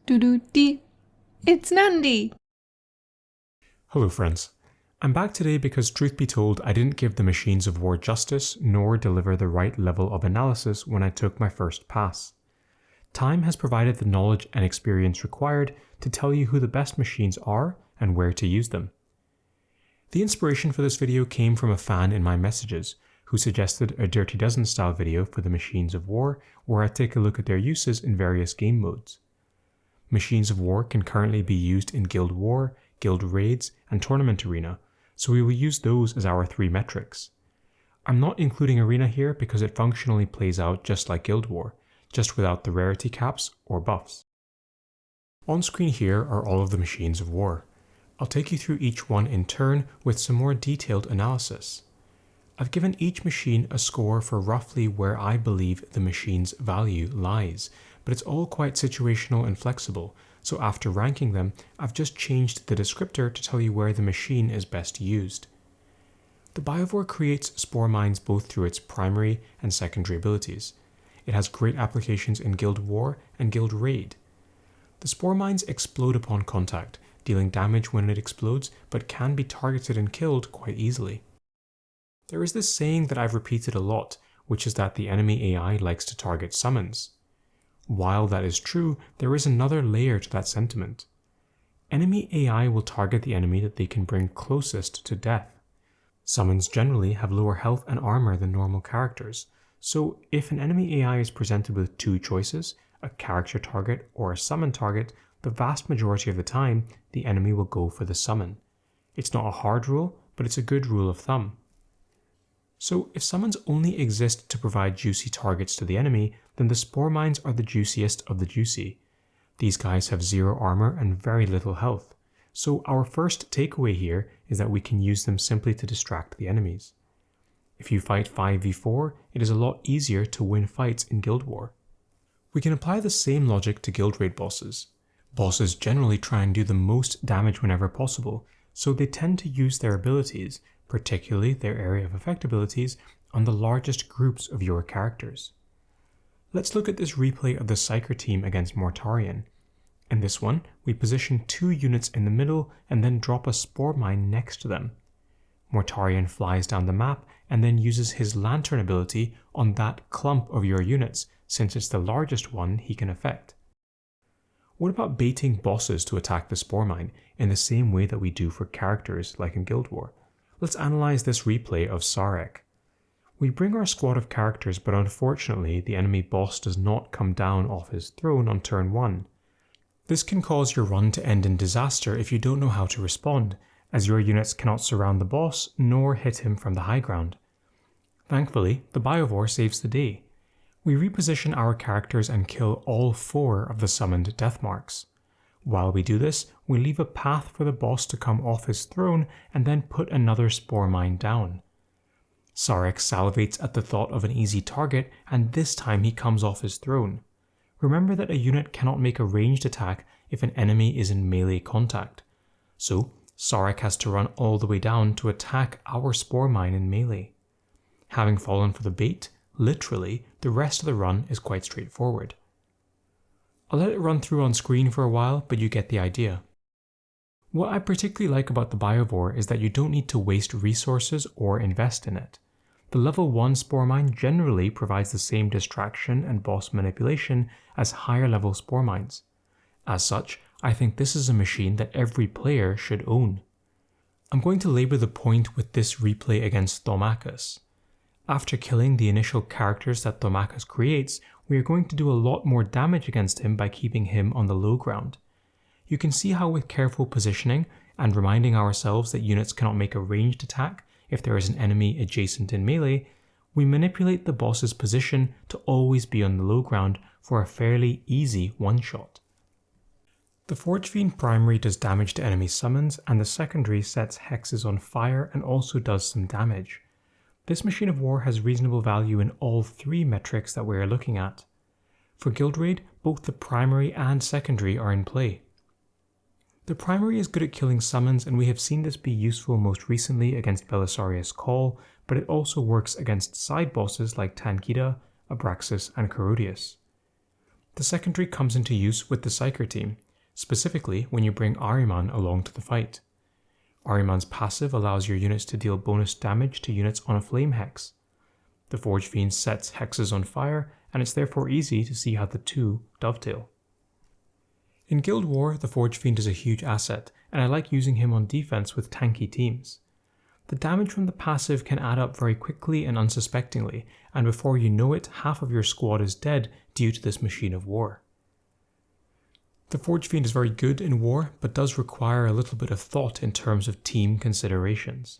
Doo-doo-dee. It's Nandi! Hello friends. I'm back today because truth be told, I didn't give the machines of war justice nor deliver the right level of analysis when I took my first pass. Time has provided the knowledge and experience required to tell you who the best machines are and where to use them. The inspiration for this video came from a fan in my messages who suggested a Dirty Dozen style video for the machines of war where I take a look at their uses in various game modes. Machines of war can currently be used in Guild War, Guild Raids, and Tournament Arena, so we will use those as our three metrics. I'm not including Arena here because it functionally plays out just like Guild War, just without the rarity caps or buffs. On screen here are all of the machines of war. I'll take you through each one in turn with some more detailed analysis. I've given each machine a score for roughly where I believe the machine's value lies, but it's all quite situational and flexible, so after ranking them, I've just changed the descriptor to tell you where the machine is best used. The Biovore creates spore mines both through its primary and secondary abilities. It has great applications in Guild War and Guild Raid. The spore mines explode upon contact, dealing damage when it explodes, but can be targeted and killed quite easily. There is this saying that I've repeated a lot, which is that the enemy AI likes to target summons. While that is true, there is another layer to that sentiment. Enemy AI will target the enemy that they can bring closest to death. Summons generally have lower health and armor than normal characters, so if an enemy AI is presented with two choices, a character target or a summon target, the vast majority of the time, the enemy will go for the summon. It's not a hard rule, but it's a good rule of thumb. So if summons only exist to provide juicy targets to the enemy, then the spore mines are the juiciest of the juicy. These guys have zero armor and very little health, so our first takeaway here is that we can use them simply to distract the enemies. If you fight 5v4, it is a lot easier to win fights in Guild War. We can apply the same logic to Guild Raid bosses. Bosses generally try and do the most damage whenever possible, so they tend to use their abilities, particularly their area of effect abilities, on the largest groups of your characters. Let's look at this replay of the Psyker team against Mortarion. In this one, we position two units in the middle and then drop a spore mine next to them. Mortarion flies down the map and then uses his lantern ability on that clump of your units, since it's the largest one he can affect. What about baiting bosses to attack the spore mine in the same way that we do for characters like in Guild War? Let's analyze this replay of Sarek. We bring our squad of characters, but unfortunately the enemy boss does not come down off his throne on turn 1. This can cause your run to end in disaster if you don't know how to respond, as your units cannot surround the boss nor hit him from the high ground. Thankfully, the Biovore saves the day. We reposition our characters and kill all 4 of the summoned death marks. While we do this, we leave a path for the boss to come off his throne and then put another spore mine down. Sarek salivates at the thought of an easy target, and this time he comes off his throne. Remember that a unit cannot make a ranged attack if an enemy is in melee contact. So, Sarek has to run all the way down to attack our spore mine in melee. Having fallen for the bait, literally, the rest of the run is quite straightforward. I'll let it run through on screen for a while, but you get the idea. What I particularly like about the Biovore is that you don't need to waste resources or invest in it. The level 1 spore mine generally provides the same distraction and boss manipulation as higher level spore mines. As such, I think this is a machine that every player should own. I'm going to labour the point with this replay against Thaumakus. After killing the initial characters that Thaumakus creates, we are going to do a lot more damage against him by keeping him on the low ground. You can see how with careful positioning and reminding ourselves that units cannot make a ranged attack if there is an enemy adjacent in melee, we manipulate the boss's position to always be on the low ground for a fairly easy one-shot. The Forgefiend primary does damage to enemy summons, and the secondary sets hexes on fire and also does some damage. This machine of war has reasonable value in all 3 metrics that we are looking at. For Guild Raid, both the primary and secondary are in play. The primary is good at killing summons, and we have seen this be useful most recently against Belisarius Call, but it also works against side bosses like Tankida, Abraxas, and Corodius. The secondary comes into use with the Psyker team, specifically when you bring Ahriman along to the fight. Ahriman's passive allows your units to deal bonus damage to units on a flame hex. The Forgefiend sets hexes on fire, and it's therefore easy to see how the two dovetail. In Guild War, the Forgefiend is a huge asset, and I like using him on defense with tanky teams. The damage from the passive can add up very quickly and unsuspectingly, and before you know it, half of your squad is dead due to this machine of war. The Forgefiend is very good in war, but does require a little bit of thought in terms of team considerations.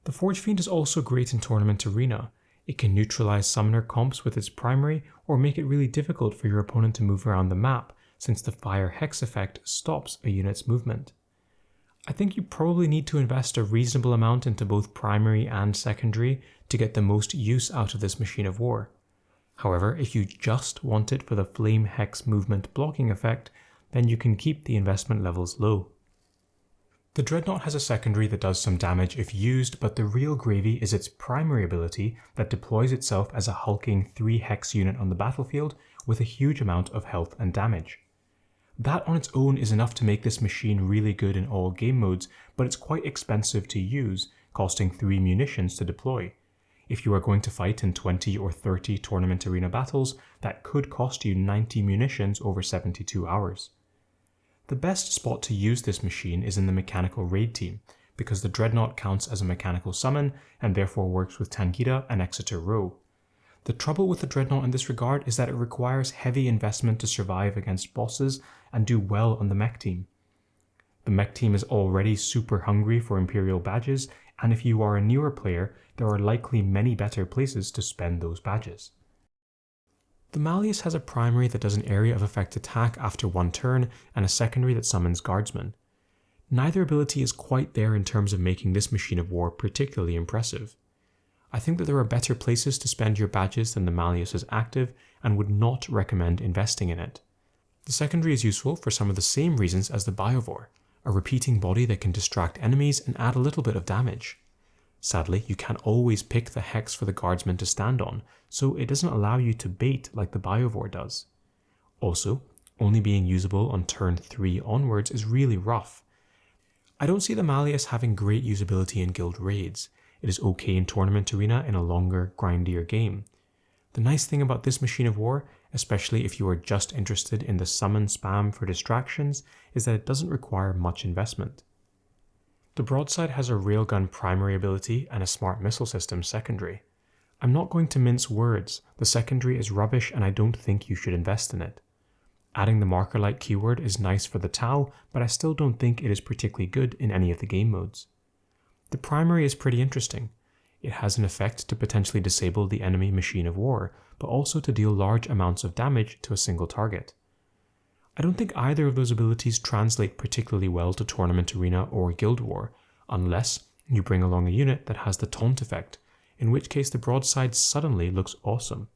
The Forgefiend is also great in Tournament Arena. It can neutralize summoner comps with its primary, or make it really difficult for your opponent to move around the map, since the fire hex effect stops a unit's movement. I think you probably need to invest a reasonable amount into both primary and secondary to get the most use out of this machine of war. However, if you just want it for the flame hex movement blocking effect, then you can keep the investment levels low. The Dreadnought has a secondary that does some damage if used, but the real gravy is its primary ability that deploys itself as a hulking 3 hex unit on the battlefield with a huge amount of health and damage. That on its own is enough to make this machine really good in all game modes, but it's quite expensive to use, costing 3 munitions to deploy. If you are going to fight in 20 or 30 tournament arena battles, that could cost you 90 munitions over 72 hours. The best spot to use this machine is in the mechanical raid team, because the Dreadnought counts as a mechanical summon and therefore works with Tangita and Exeter Row. The trouble with the Dreadnought in this regard is that it requires heavy investment to survive against bosses and do well on the mech team. The mech team is already super hungry for Imperial badges, and if you are a newer player, there are likely many better places to spend those badges. The Malleus has a primary that does an area of effect attack after 1 turn, and a secondary that summons guardsmen. Neither ability is quite there in terms of making this machine of war particularly impressive. I think that there are better places to spend your badges than the Malleus's active, and would not recommend investing in it. The secondary is useful for some of the same reasons as the Biovore, a repeating body that can distract enemies and add a little bit of damage. Sadly, you can't always pick the hex for the guardsman to stand on, so it doesn't allow you to bait like the Biovore does. Also, only being usable on turn 3 onwards is really rough. I don't see the Malleus having great usability in guild raids. It is okay in tournament arena in a longer, grindier game. The nice thing about this machine of war, especially if you are just interested in the summon spam for distractions, is that it doesn't require much investment. The Broadside has a railgun primary ability and a smart missile system secondary. I'm not going to mince words, the secondary is rubbish and I don't think you should invest in it. Adding the marker light keyword is nice for the Tau, but I still don't think it is particularly good in any of the game modes. The primary is pretty interesting. It has an effect to potentially disable the enemy machine of war, but also to deal large amounts of damage to a single target. I don't think either of those abilities translate particularly well to Tournament Arena or Guild War, unless you bring along a unit that has the taunt effect, in which case the Broadside suddenly looks awesome.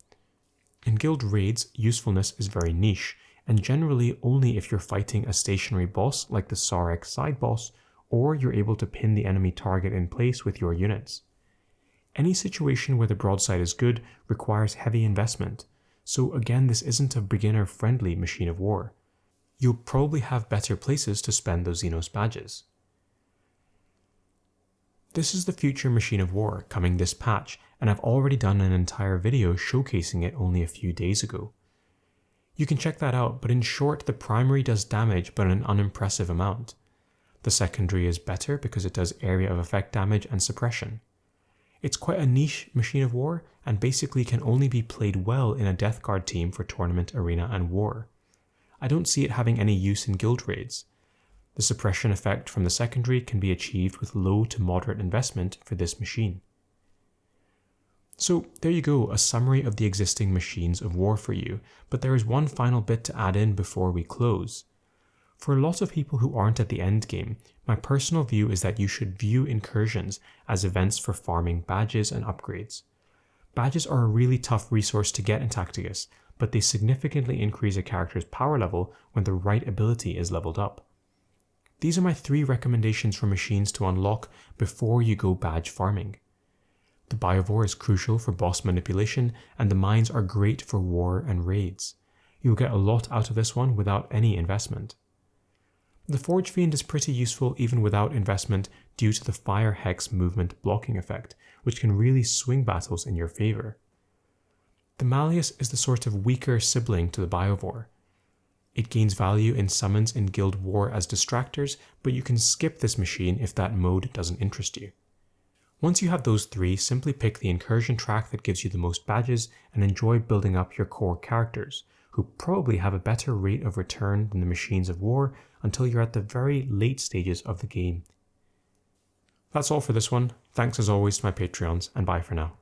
In Guild Raids, usefulness is very niche, and generally only if you're fighting a stationary boss like the Sarek side boss, or you're able to pin the enemy target in place with your units. Any situation where the Broadside is good requires heavy investment, so again this isn't a beginner-friendly machine of war. You'll probably have better places to spend those Xenos badges. This is the future machine of war coming this patch, and I've already done an entire video showcasing it only a few days ago. You can check that out, but in short, the primary does damage but an unimpressive amount. The secondary is better because it does area of effect damage and suppression. It's quite a niche machine of war, and basically can only be played well in a Death Guard team for tournament, arena, and war. I don't see it having any use in guild raids. The suppression effect from the secondary can be achieved with low to moderate investment for this machine. So there you go, a summary of the existing machines of war for you, but there is one final bit to add in before we close. For a lot of people who aren't at the end game, my personal view is that you should view incursions as events for farming badges and upgrades. Badges are a really tough resource to get in Tacticus, but they significantly increase a character's power level when the right ability is leveled up. These are my 3 recommendations for machines to unlock before you go badge farming. The Biovore is crucial for boss manipulation, and the mines are great for war and raids. You'll get a lot out of this one without any investment. The Forgefiend is pretty useful even without investment due to the Fire Hex movement blocking effect, which can really swing battles in your favour. The Malleus is the sort of weaker sibling to the Biovore. It gains value in summons in Guild War as distractors, but you can skip this machine if that mode doesn't interest you. Once you have those three, simply pick the Incursion track that gives you the most badges and enjoy building up your core characters, who probably have a better rate of return than the machines of war until you're at the very late stages of the game. That's all for this one. Thanks as always to my Patreons, and bye for now.